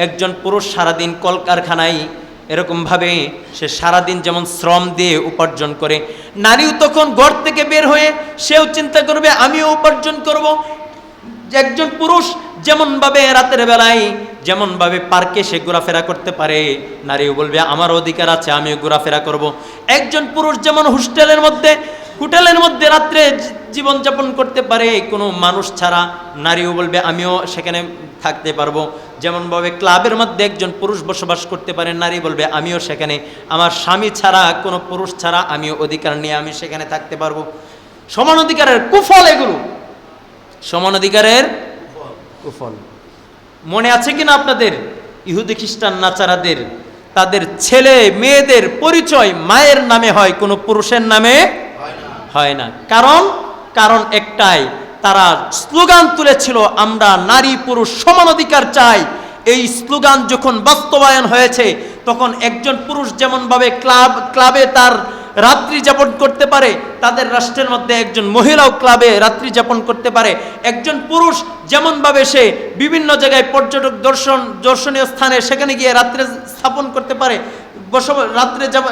একজন পুরুষ সারাদিন কলকারখানায় এরকমভাবে সে সারাদিন যেমন শ্রম দিয়ে উপার্জন করে, নারীও তখন ঘর থেকে বের হয়ে সেও চিন্তা করবে আমিও উপার্জন করব। একজন পুরুষ যেমনভাবে রাতের বেলায় যেমনভাবে পার্কে সে ঘোরাফেরা করতে পারে, নারীও বলবে আমার অধিকার আছে, আমিও ঘোরাফেরা করব। একজন পুরুষ যেমন হোটেলের মধ্যে রাত্রে জীবনযাপন করতে পারে কোনো মানুষ ছাড়া, নারীও বলবে আমিও সেখানে থাকতে পারবো। যেমনভাবে ক্লাবের মধ্যে একজন পুরুষ বসবাস করতে পারে, নারী বলবে আমিও সেখানে আমার স্বামী ছাড়া কোনো পুরুষ ছাড়া আমিও অধিকার নিয়ে আমি সেখানে থাকতে পারবো। সমান অধিকারের কুফল এগুলো, সমান অধিকারের কুফল। মনে আছে কিনা আপনাদের ইহুদি খ্রিস্টান নাচারাদের তাদের ছেলে মেয়েদের পরিচয় মায়ের নামে হয়, কোনো পুরুষের নামে হয় না। কারণ একটাই, তারা স্লোগান তুলেছিল আমরা নারী পুরুষ সমান অধিকার চাই। এই স্লোগান যখন বাস্তবায়ন হয়েছে তখন একজন পুরুষ যেমনভাবে ক্লাবে তার রাত্রি যাপন করতে পারে, তাদের রাষ্ট্রের মধ্যে একজন মহিলাও ক্লাবে রাত্রি যাপন করতে পারে। একজন পুরুষ যেমনভাবে সে বিভিন্ন জায়গায় পর্যটক দর্শনীয় স্থানে সেখানে গিয়ে রাত্রে স্থাপন করতে পারে,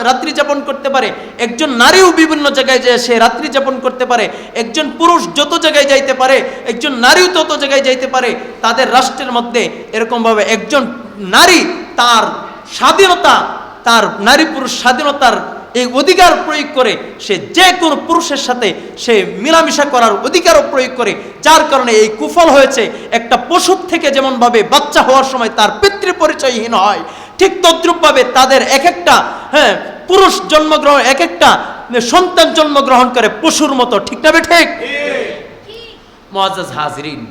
রাত্রি যাপন করতে পারে, একজন নারীও বিভিন্ন জায়গায় যায় সে রাত্রি যাপন করতে পারে। একজন পুরুষ যত জায়গায় যাইতে পারে একজন নারীও তত জায়গায় যাইতে পারে। তাদের রাষ্ট্রের মধ্যে এরকমভাবে একজন নারী তার স্বাধীনতা, তার নারী পুরুষ স্বাধীনতার এই অধিকার প্রয়োগ করে সে যে কোনো পুরুষের সাথে সে মিলামিশা করার অধিকারও প্রয়োগ করে, যার কারণে এই কুফল হয়েছে। একটা পশুর থেকে যেমনভাবে বাচ্চা হওয়ার সময় তার পিতৃ পরিচয়হীন হয়, ঠিক তদ্রূপভাবে তাদের এক একটা পুরুষ জন্মগ্রহণ এক একটা সন্তান জন্মগ্রহণ করে পশুর মতো। ঠিক না ঠিক? মুআজ্জাজ হাজিরিন,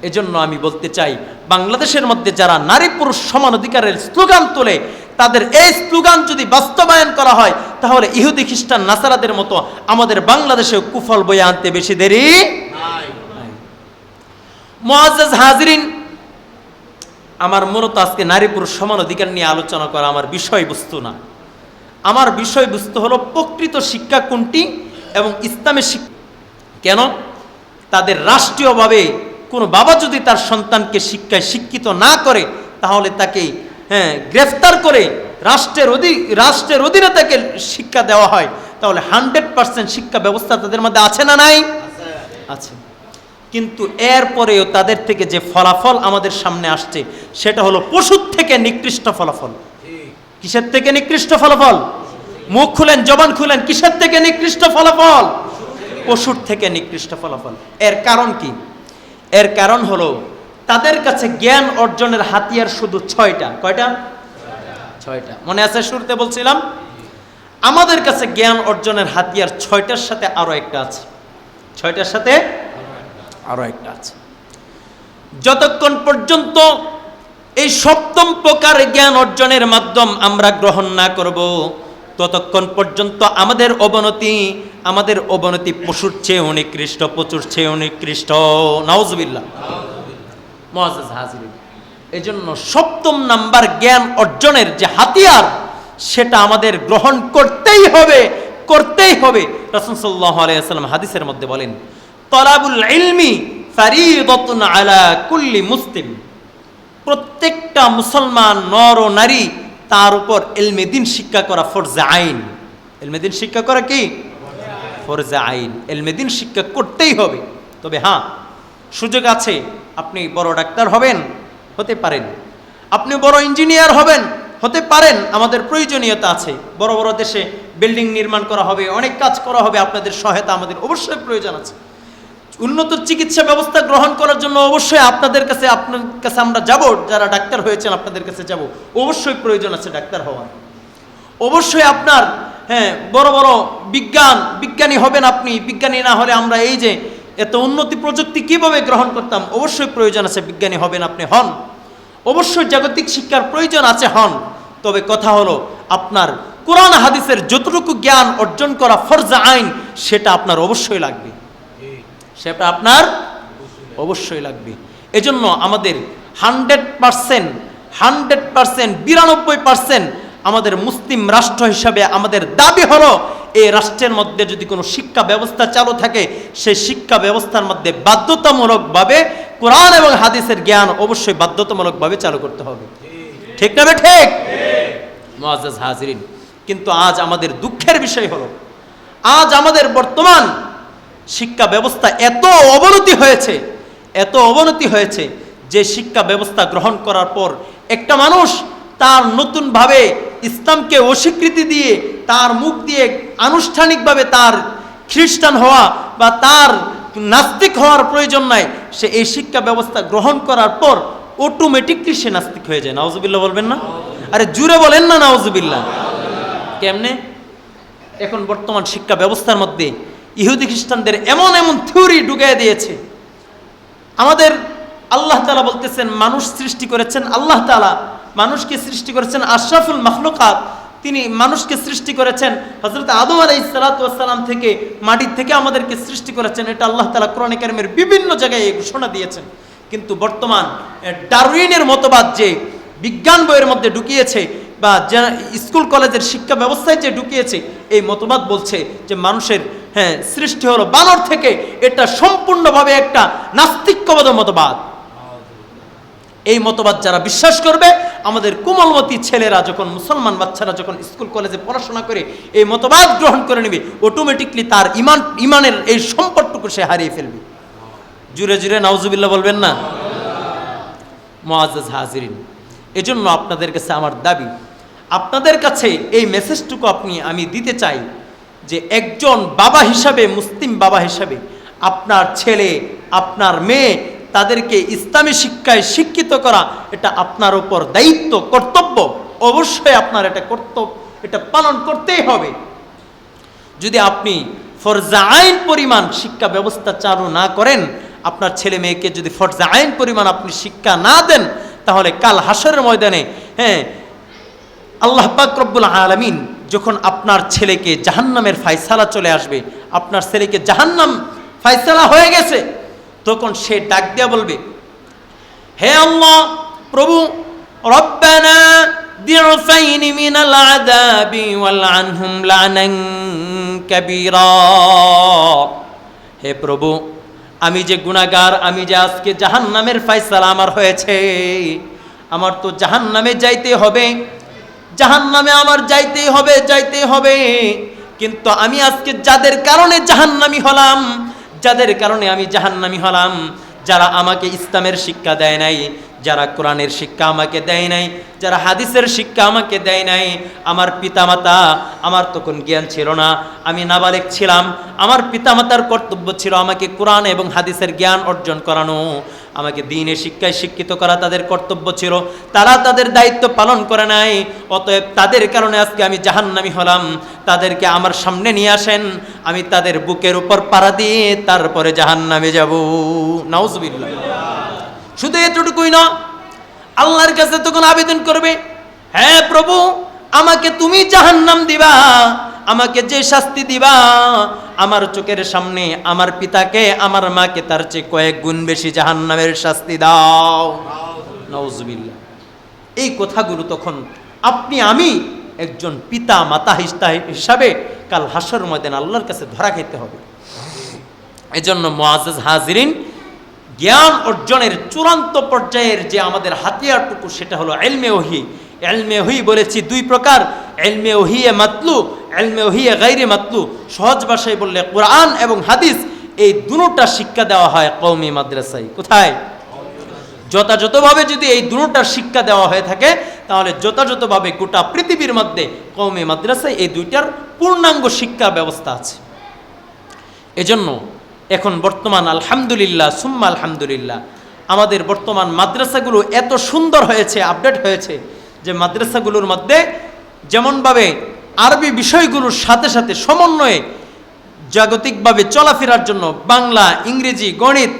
এজন্য আমি বলতে চাই বাংলাদেশের মধ্যে যারা নারী পুরুষ সমান অধিকারের স্লোগান তোলে তাদের এই স্লোগান যদি বাস্তবায়ন করা হয় তাহলে ইহুদি খ্রিস্টান নাসারাদের মতো আমাদের বাংলাদেশেও কুফল বয়ে আনতে বেশি দেরি নাই। মুআজ্জাজ হাজিরিন, আমার মূলত আজকে নারী পুরুষ সমান অধিকার নিয়ে আলোচনা করা আমার বিষয়বস্তু না। আমার বিষয়বস্তু হলো প্রকৃত শিক্ষা কোনটি এবং ইসলামের শিক্ষা কেন। তাদের রাষ্ট্রীয়ভাবে কোনো বাবা যদি তার সন্তানকে শিক্ষায় শিক্ষিত না করে তাহলে তাকে গ্রেফতার করে রাষ্ট্রের অধীনে তাকে শিক্ষা দেওয়া হয়, তাহলে 100% শিক্ষা ব্যবস্থা তাদের মধ্যে আছে না নাই? আছে। কিন্তু এরপরেও তাদের থেকে যে ফলাফল আমাদের সামনে আসছে সেটা হলো পশুর থেকে নিকৃষ্ট ফলাফল। কিসের থেকে নিকৃষ্ট ফলাফল? মুখ খুলেন, জবান খুলেন, কিসের থেকে নিকৃষ্ট ফলাফল? পশুর থেকে নিকৃষ্ট ফলাফল। এর কারণ কি? এর কারণ হলো তাদের কাছে জ্ঞান অর্জনের হাতিয়ার শুধু 6টা। কয়টা? 6টা। মনে আছে শুরুতে বলছিলাম আমাদের কাছে জ্ঞান অর্জনের হাতিয়ার 6টার সাথে আরো একটা আছে। 6টার সাথে আরো একটা আছে। যতক্ষণ পর্যন্ত এই 7ম প্রকার জ্ঞান অর্জনের মাধ্যম আমরা গ্রহণ না করব ততক্ষণ পর্যন্ত আমাদের অবনতি পশুর চেয়ে নিকৃষ্ট, প্রচুর চেয়ে নিকৃষ্ট। নাউজুবিল্লাহ। মুআজ্জাজ হাজিরিন, এজন্য 7ম নাম্বার জ্ঞান অর্জনের যে হাতিয়ার সেটা আমাদের গ্রহণ করতেই হবে। রাসূল সাল্লাল্লাহু আলাইহি ওয়াসাল্লাম হাদিসের মধ্যে বলেন তালাবুল ইলমি ফারিদাতুন আলা কুল্লি মুসলিম। প্রত্যেকটা মুসলমান নর ও নারী তার উপর ইলমে দ্বীন শিক্ষা করা ফরজে আইন। ইলমে দ্বীন শিক্ষা করা কি? ফরজে আইন। ইলমে দ্বীন শিক্ষা করতেই হবে। তবে হ্যাঁ, সুযোগ আছে, আপনি বড় ডাক্তার হবেন, হতে পারেন, আপনি বড় ইঞ্জিনিয়ার হবেন, হতে পারেন, আমাদের প্রয়োজনীয়তা আছে। বড় বড় দেশে বিল্ডিং নির্মাণ করা হবে, অনেক কাজ করা হবে, আপনাদের সহায়তা আমাদের অবশ্যই প্রয়োজন আছে। উন্নত চিকিৎসা ব্যবস্থা গ্রহণ করার জন্য অবশ্যই আপনার কাছে আমরা যাব, যারা ডাক্তার হয়েছেন আপনাদের কাছে যাব, অবশ্যই প্রয়োজন আছে ডাক্তার হওয়ার। অবশ্যই আপনার বড় বড় বিজ্ঞানী হবেন আপনি। বিজ্ঞানী না হলে আমরা এই যে এত উন্নতি প্রযুক্তি কিভাবে গ্রহণ করতাম, অবশ্যই প্রয়োজন আছে বিজ্ঞানী হবেন আপনি, হন। অবশ্যই জাগতিক শিক্ষার প্রয়োজন আছে, হন। তবে কথা হলো আপনার কোরআন হাদিসের যতটুকু জ্ঞান অর্জন করা ফরজ আইন সেটা আপনার অবশ্যই লাগবে, সেটা আপনার অবশ্যই লাগবে। এজন্য আমাদের 100% 92% আমাদের মুসলিম রাষ্ট্র হিসাবে আমাদের দাবি হলো এই রাষ্ট্রের মধ্যে যদি কোনো শিক্ষা ব্যবস্থা চালু থাকে সেই শিক্ষা ব্যবস্থার মধ্যে বাধ্যতামূলকভাবে কোরআন এবং হাদিসের জ্ঞান অবশ্যই বাধ্যতামূলকভাবে চালু করতে হবে। ঠিক না ঠিক? মুআজ্জাজ হাজিরিন, কিন্তু আজ আমাদের দুঃখের বিষয় হলো আজ আমাদের বর্তমান শিক্ষা ব্যবস্থা এত অবনতি হয়েছে যে শিক্ষা ব্যবস্থা গ্রহণ করার পর একটা মানুষ তার নতুনভাবে ইসলামকে অস্বীকৃতি দিয়ে তার মুখ দিয়ে আনুষ্ঠানিকভাবে তার খ্রিস্টান হওয়া বা তার নাস্তিক হওয়ার প্রয়োজন নাই। সে এই শিক্ষা ব্যবস্থা গ্রহণ করার পর অটোমেটিকলি সে নাস্তিক হয়ে যায়। নাউজুবিল্লাহ বলবেন না? আরে জুড়ে বলেন না নাউজুবিল্লাহ। কেমনে? এখন বর্তমান শিক্ষা ব্যবস্থার মধ্যে ইহুদি খ্রিস্টানদের এমন থিওরি ঢুকিয়ে দিয়েছে। আমাদের আল্লাহ তাআলা বলতেছেন মানুষ সৃষ্টি করেছেন, আল্লাহ তাআলা মানুষকে সৃষ্টি করেছেন আশরাফুল মাখলুকাত, তিনি মানুষকে সৃষ্টি করেছেন হযরত আদম আলাইহিস সালাতু ওয়াস সালাম থেকে, মাটির থেকে আমাদেরকে সৃষ্টি করেছেন। এটা আল্লাহ তাআলা কোরআনে কারীমের বিভিন্ন জায়গায় এই ঘোষণা দিয়েছেন। কিন্তু বর্তমান ডারউইনের মতবাদ যে বিজ্ঞান বইয়ের মধ্যে ঢুকিয়েছে বা যারা স্কুল কলেজের শিক্ষা ব্যবস্থায় যে ঢুকিয়েছে, এই মতবাদ বলছে যে মানুষের সৃষ্টি হলো বানর থেকে। এটা সম্পূর্ণভাবে একটা নাস্তিক্যবাদ মতবাদ। এই মতবাদ যারা বিশ্বাস করবে, আমাদের কোমলমতি ছেলেরা যখন, মুসলমান বাচ্চারা যখন স্কুল কলেজে পড়াশোনা করে এই মতবাদ গ্রহণ করে নেবে, অটোমেটিকলি তার ইমানের এই সম্পদটুকু সে হারিয়ে ফেলবে। জুড়ে জুড়ে নাউজুবিল্লাহ বলবেন না? মুআজ্জাজ হাজিরিন, এজন্য আপনাদের কাছে আমার দাবি, আপনাদের কাছে এই মেসেজটুকু আমি দিতে চাই যে একজন বাবা হিসাবে, মুসলিম বাবা হিসাবে আপনার ছেলে, আপনার মেয়ে, তাদেরকে ইসলামী শিক্ষায় শিক্ষিত করা এটা আপনার উপর দায়িত্ব, কর্তব্য। অবশ্যই আপনার এটা পালন করতেই হবে। যদি আপনি ফরজে আইন পরিমাণ শিক্ষা ব্যবস্থা চালু না করেন, আপনার ছেলে মেয়েকে যদি ফরজে আইন পরিমাণ আপনি শিক্ষা না দেন, তাহলে কাল হাসরের ময়দানে আল্লাহ পাক রব্বুল আলামিন যখন আপনার ছেলেকে জাহান্নামের ফায়সালা চলে আসবে, আপনার ছেলেকে জাহান্নাম ফায়সালা হয়ে গেছে, তখন সে ডাক দিয়া বলবে, হে আল্লাহ প্রভু, রব্বানা দি'ফাইন মিনাল আযাবি ওয়ালআনহুম লা'নান কাবীরা। হে প্রভু, আমি যে গুনাহগার, আমি যে আজকে জাহান্নামের ফায়সালা আমার হয়েছে, আমার তো জাহান্নামে যাইতে হবে, জাহান্নামে আমার যাইতে হবে। কিন্তু আমি আজকে যাদের কারণে আমি জাহান্নামী হলাম, যারা আমাকে ইসলামের শিক্ষা দেয় নাই, যারা কোরআনের শিক্ষা আমাকে দেয় নাই, যারা হাদিসের শিক্ষা আমাকে দেয় নাই, আমার পিতামাতা, আমার তখন জ্ঞান ছিল না, আমি নাবালেগ ছিলাম, আমার পিতামাতার কর্তব্য ছিল আমাকে কোরআন এবং হাদিসের জ্ঞান অর্জন করানো, আমাকে দ্বীনের শিক্ষায় শিক্ষিত করা তাদের কর্তব্য ছিল, তারা তাদের দায়িত্ব পালন করে নাই। অতএব তাদের কারণে আজকে আমি জাহান্নামী হলাম। তাদেরকে আমার সামনে নিয়ে আসেন, আমি তাদের বুকের উপর পাড়া দিয়ে তারপরে জাহান্নামে যাব। নাউজুবিল্লাহ। শুধু এতটুকুই না, আল্লাহর কাছে তখন আবেদন করবে, হ্যাঁ প্রভু, আমাকে তুমি জাহান্নাম দিবা, আমাকে যে শাস্তি দিবা, আমার চোখের সামনে আমার পিতাকে, আমার মাকে তার চেয়ে কয়েক গুণ বেশি জাহান্নামের শাস্তি দাও। নাউজুবিল্লাহ। এই কথাগুলো তখন আমি একজন পিতা মাতা হিসাবে কাল হাসর ময়দানে আল্লাহর কাছে ধরা খেতে হবে। এজন্য মুআজ্জাজ হাজিরিন, জ্ঞান অর্জনের চূড়ান্ত পর্যায়ের যে আমাদের হাতিয়ারটুকু, সেটা হলো ইলমে ওহী। ইলমে ওহী বলেছি দুই প্রকার, ইলমে ওহী মাতলু, ইলমে ওহী গায়রে মাতলু। সহজ ভাষায় বললে কোরআন এবং হাদিস, এই দুটোটা শিক্ষা দেওয়া হয় কওমি মাদ্রাসায়। কোথায়? যথাযথভাবে যদি এই দুটোটার শিক্ষা দেওয়া হয়ে থাকে, তাহলে যথাযথভাবে গোটা পৃথিবীর মধ্যে কওমি মাদ্রাসায় এই দুইটার পূর্ণাঙ্গ শিক্ষা ব্যবস্থা আছে। এজন্য এখন বর্তমান আলহামদুলিল্লাহ সুম্মা আলহামদুলিল্লাহ আমাদের বর্তমান মাদ্রাসাগুলো এত সুন্দর হয়েছে, আপডেট হয়েছে যে মাদ্রাসাগুলোর মধ্যে যেমনভাবে আরবি বিষয়গুলোর সাথে সাথে সমন্বয়ে জাগতিকভাবে চলাফেরার জন্য বাংলা, ইংরেজি, গণিত,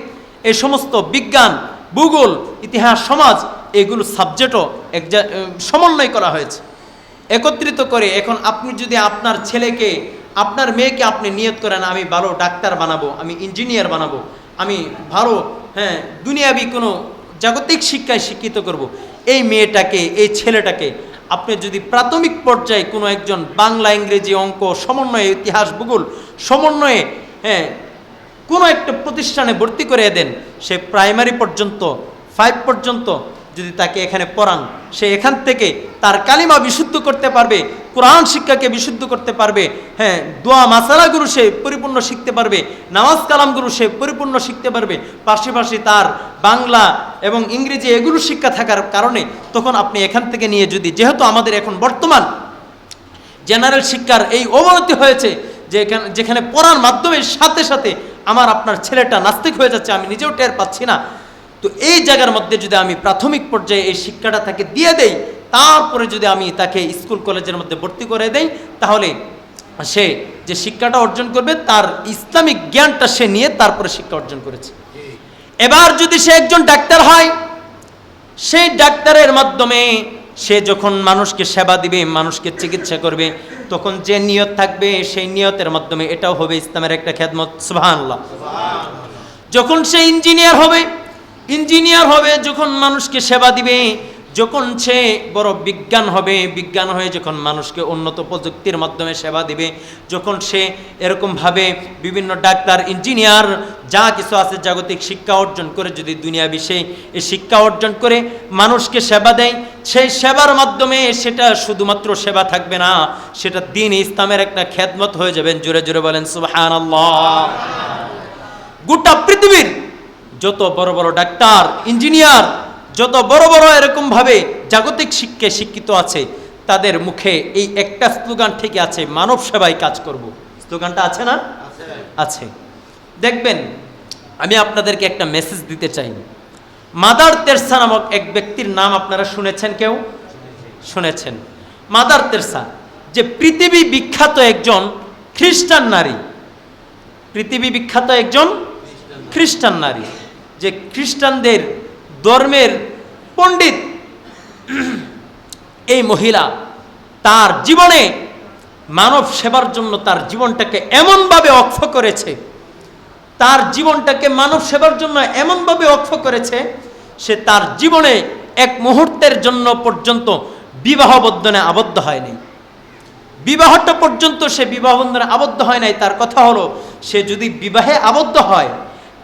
এই সমস্ত বিজ্ঞান, ভূগোল, ইতিহাস, সমাজ, এগুলো সাবজেক্টও সমন্বয় করা হয়েছে, একত্রিত করে। এখন আপনি যদি আপনার ছেলেকে, আপনার মেয়েকে আপনি নিয়ত করেন আমি ভালো ডাক্তার বানাবো, আমি ইঞ্জিনিয়ার বানাবো, আমি ভালো দুনিয়াবি কোনো জাগতিক শিক্ষায় শিক্ষিত করব, এই মেয়েটাকে, এই ছেলেটাকে আপনি যদি প্রাথমিক পর্যায়ে কোনো একজন বাংলা, ইংরেজি, অঙ্ক সমন্বয়ে, ইতিহাস, ভূগোল সমন্বয়ে কোনো একটা প্রতিষ্ঠানে ভর্তি করে দেন, সে প্রাইমারি পর্যন্ত 5 পর্যন্ত যদি তাকে এখানে পড়ান, সে এখান থেকে তার কালিমা বিশুদ্ধ করতে পারবে, কোরআন শিক্ষাকে বিশুদ্ধ করতে পারবে, দোয়া মাসালাগুলো সে পরিপূর্ণ শিখতে পারবে, নামাজ কালামগুলো সে পরিপূর্ণ শিখতে পারবে, পাশাপাশি তার বাংলা এবং ইংরেজি এগুলো শিক্ষা থাকার কারণে তখন আপনি এখান থেকে নিয়ে যদি, যেহেতু আমাদের এখন বর্তমান জেনারেল শিক্ষার এই অবনতি হয়েছে যে যেখানে পড়ার মাধ্যমে সাথে সাথে আমার আপনার ছেলেটা নাস্তিক হয়ে যাচ্ছে, আমি নিজেও টের পাচ্ছি না, তো এই জায়গার মধ্যে যদি আমি প্রাথমিক পর্যায়ে এই শিক্ষাটা তাকে দিয়ে দেই, তারপরে যদি আমি তাকে স্কুল কলেজের মধ্যে ভর্তি করে দেই, তাহলে সে যে শিক্ষাটা অর্জন করবে তার ইসলামিক জ্ঞানটা সে নিয়ে তারপরে শিক্ষা অর্জন করেছে। এবার যদি সে একজন ডাক্তার হয়, সেই ডাক্তারের মাধ্যমে সে যখন মানুষকে সেবা দিবে, মানুষকে চিকিৎসা করবে, তখন যে নিয়ত থাকবে সেই নিয়তের মাধ্যমে এটাও হবে ইসলামের একটা খেদমত। সুবহানাল্লাহ। যখন সে ইঞ্জিনিয়ার হবে যখন মানুষকে সেবা দিবে, যখন সে বড় বিজ্ঞান হবে, বিজ্ঞান হয়ে যখন মানুষকে উন্নত প্রযুক্তির মাধ্যমে সেবা দিবে, যখন সে এরকমভাবে বিভিন্ন ডাক্তার, ইঞ্জিনিয়ার যা কিছু আছে জাগতিক শিক্ষা অর্জন করে যদি দুনিয়া বিষয়ে এই শিক্ষা অর্জন করে মানুষকে সেবা দেয়, সেই সেবার মাধ্যমে সেটা শুধুমাত্র সেবা থাকবে না, সেটা দ্বীন ইসলামের একটা খেদমত হয়ে যাবেন। জোরে জোরে বলেন সুবহানাল্লাহ। গোটা পৃথিবীর যত বড় বড় ডাক্তার, ইঞ্জিনিয়ার, যত বড় বড় এরকমভাবে জাগতিক শিক্ষায় শিক্ষিত আছে, তাদের মুখে এই একটা স্লোগান ঠিক আছে, মানব সেবায় কাজ করব। স্লোগানটা আছে না? আছে। দেখবেন, আমি আপনাদেরকে একটা মেসেজ দিতে চাই। মাদার তেরেসা নামক এক ব্যক্তির নাম আপনারা শুনেছেন? কেউ শুনেছেন? মাদার তেরেসা যে পৃথিবী বিখ্যাত একজন খ্রিস্টান নারী, পৃথিবী বিখ্যাত একজন খ্রিস্টান নারী, যে খ্রিস্টানদের ধর্মের পণ্ডিত, এই মহিলা তার জীবনে মানব সেবার জন্য তার জীবনটাকে এমনভাবে অক্ষ করেছে, তার জীবনটাকে মানব সেবার জন্য এমনভাবে অক্ষ করেছে, সে তার জীবনে এক মুহূর্তের জন্য পর্যন্ত বিবাহ বন্ধনে আবদ্ধ হয়নি। বিবাহটা পর্যন্ত সে বিবাহ বন্ধনে আবদ্ধ হয় নাই। তার কথা হলো, সে যদি বিবাহে আবদ্ধ হয়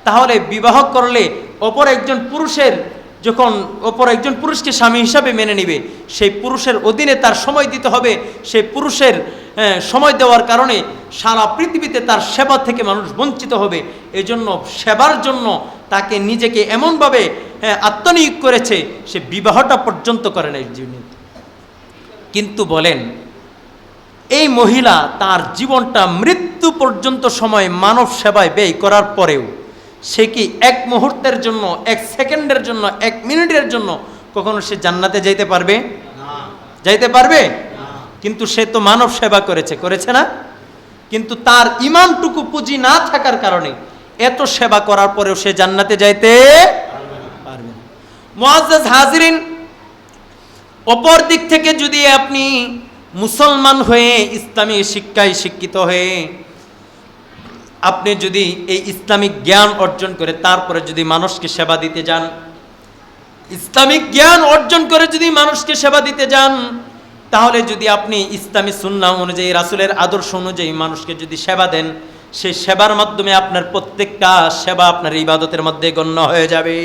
তাহলে বিবাহ করলে অপর একজন পুরুষকে স্বামী হিসাবে মেনে নিবে, সেই পুরুষের অধীনে তার সময় দিতে হবে। সেই পুরুষের সময় দেওয়ার কারণে সারা পৃথিবীতে তার সেবা থেকে মানুষ বঞ্চিত হবে। এজন্য সেবার জন্য তাকে নিজেকে এমনভাবে আত্মনিয়োগ করেছে, সে বিবাহটা পর্যন্ত করে নাই। কিন্তু বলেন, এই মহিলা তার জীবনটা মৃত্যু পর্যন্ত সময় মানব সেবায় ব্যয় করার পরেও সে কি এক মুহূর্তের জন্য, এক সেকেন্ডের জন্য, এক মিনিটের জন্য কখনো সে জান্নাতে যাইতে পারবে? যাইতে পারবে? কিন্তু সে তো মানব সেবা করেছে না? কিন্তু তার ইমানটুকু পুঁজি না থাকার কারণে এত সেবা করার পরেও সে জান্নাতে যাইতে পারবে না। মুআজ্জাজ হাজিরিন, অপর দিক থেকে যদি আপনি মুসলমান হয়ে ইসলামী শিক্ষায় শিক্ষিত হয়ে আপনি যদি এই ইসলামিক জ্ঞান অর্জন করে তারপরে যদি মানুষকে সেবা দিতে যান, ইসলামিক জ্ঞান অর্জন করে যদি মানুষকে সেবা দিতে যান, তাহলে যদি আপনি ইসলামী সুন্নাহ অনুযায়ী, রাসূলের আদর্শ অনুযায়ী মানুষকে যদি সেবা দেন, সেই সেবার মাধ্যমে আপনার প্রত্যেকটা সেবা আপনার ইবাদতের মধ্যে গণ্য হয়ে যাবে।